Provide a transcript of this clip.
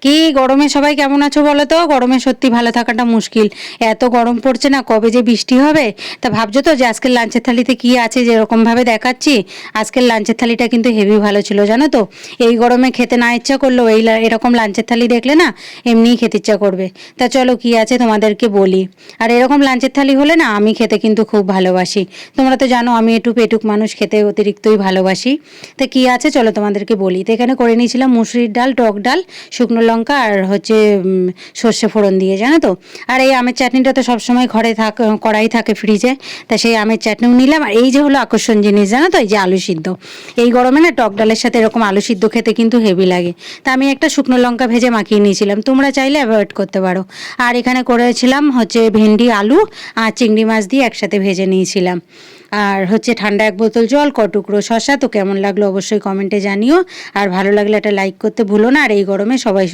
কি গরমে সবাই কেমন আছো বলো তো? গরমে সত্যি ভালো থাকাটা মুশকিল। এত গরম পড়ছে না, কবে যে বৃষ্টি হবে। তা ভাবছো তো যে আজকের লাঞ্চের থালিতে কি আছে, যেরকম ভাবে দেখাচ্ছি। আজকের লাঞ্চের থালিটা কিন্তু হেভি ভালো ছিল জানো তো। এই গরমে খেতে না ইচ্ছা করলেও এরকম লাঞ্চের থালি দেখলে না এমনিই খেতে ইচ্ছা করবে। তা চলো কি আছে তোমাদেরকে বলি। আর এরকম লাঞ্চের থালি হলে না আমি খেতে কিন্তু খুব ভালোবাসি। তোমরা তো জানো আমি একটু পেটুক মানুষ, খেতে অতিরিক্তই ভালোবাসি। তা কি আছে চলো তোমাদেরকে বলি। তো এখানে করে নিয়েছিলাম মুসুরির ডাল, টক ডাল, শুকনো লঙ্কা আর হচ্ছে সর্ষে ফোড়ন দিয়ে, জানো তো। আর এই আমের চাটনিটা তো সবসময় ঘরে কড়াই থাকে ফ্রিজে। তা সেই আমের চাটনিও নিলাম। আর এই যে হলো আকর্ষণ জিনিস জানো তো, এই যে আলু সিদ্ধ। এই গরমে না টক ডালের সাথে এরকম আলু সিদ্ধ খেতে কিন্তু হেভি লাগে। তা আমি একটা শুকনো লঙ্কা ভেজে মাখিয়ে নিয়েছিলাম, তোমরা চাইলে অ্যাভয়েড করতে পারো। আর এখানে করেছিলাম হচ্ছে ভেন্ডি, আলু আর চিংড়ি মাছ দিয়ে একসাথে ভেজে নিয়েছিলাম। আর হচ্ছে ঠান্ডা এক বোতল জল, কটুকরো শশা। তো কেমন লাগলো অবশ্যই কমেন্টে জানিও। আর ভালো লাগলে একটা লাইক করতে ভুলো না। আর এই গরমে সবাই